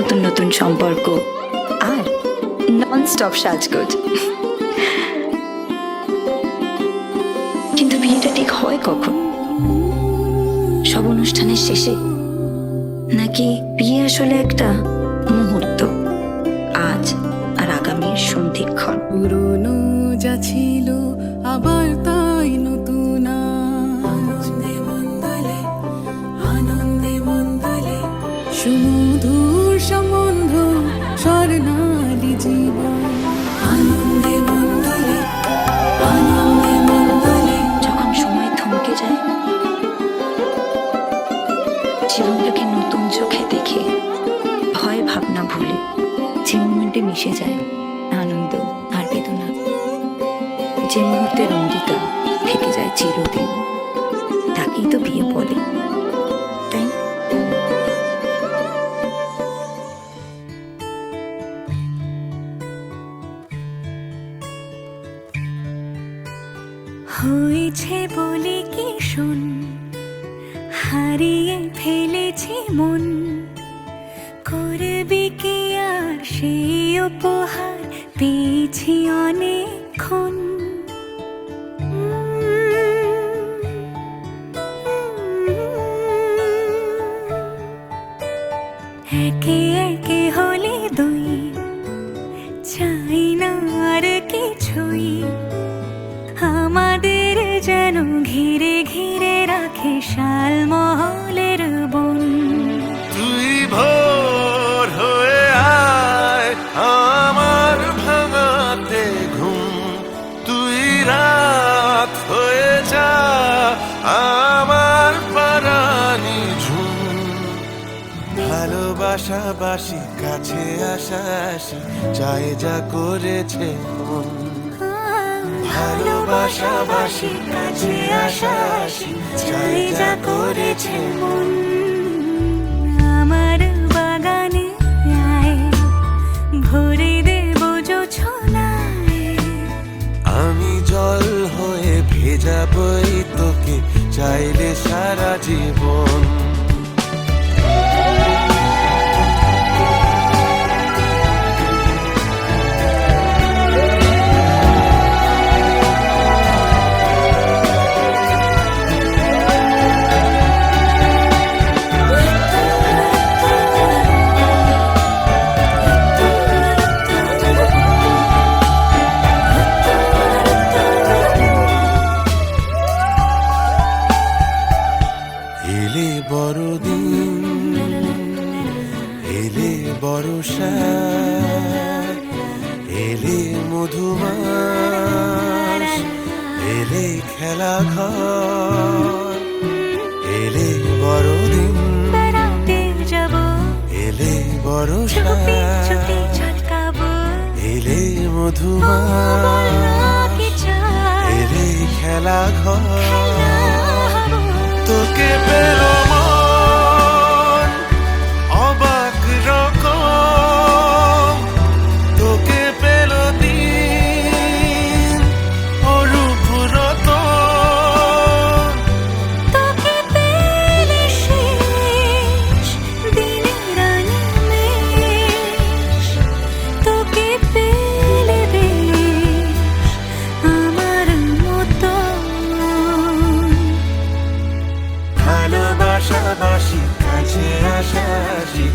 নতুন নতুন সম্পর্ক আর নন স্টপ সাজগোজ। কিন্তু বিয়েটা ঠিক হয় কখন? সব অনুষ্ঠানের শেষে, নাকি বিয়ে আসলে একটা মুহূর্ত, আজ আর আগামীর সন্ধিক্ষণ? পুরনো যা ছিল আবার তাই নতুন, আনন্দে মন্দলে আনন্দে মন্দলে সুমধুর সম্বন্ধ স্বর্ণালী জীবন। আনন্দে মন্দলে আনন্দে মন্দলে যখন সময় থমকে যায়, জীবনটাকে নতুন চোখে দেখে, ভয় ভাবনা ভুলে যে মুহূর্তে মিশে যায় আনন্দ আর বেদনা, যে মুহূর্তের অমৃতা থেকে যায় চিরদিন, তাকেই তো বিয়ে বলে, তাই না? হয়েছে বলে কি শোন, হারিয়ে ফেলেছি মন, করবি কি আর সেই উপহার পেয়েছি অনেকক্ষণ। একে একে হলে দুই, চাই না আর কিছুই, আমাদের যেন ঘিরে ঘিরে রাখে শালমহলের বন। তুই ভোর হয়ে আয় আমার ভাঙাতে ঘুম, তুই রাত হয়ে যা আমার পারানি ঝুম। ভালোবাসাবাসি কাছে আসাসি চাই যা করেছে মন, ভালোবাসাবাসি কাছে আসাসি চাই যা করেছে মন। আমার বাগানে আয়, ভরে দেব জোছনায়, আমি জল হয়ে ভেজাবই তোকে চাইলে সারা জীবন। এলে বড়দিন, এলে বর্ষা, এলে মধুমাস, এলে খেলা ঘর, এলে বড়দিন, বেড়াতে যাব, এলে বর্ষা, চুপি চুপি ঝলকাবো, এলে মধুমাস, কি চাই এলে খেলা ঘর। হবো। তোকে পেল মন অবাক রকম, তোকে পেল দিন অরূপ রতন। তোকে পেলে শেষ দিনের আনিমেষ, তোকে পেলে বেশ আমার মতন। ভালোবাসাবাসি কাছে আসাসি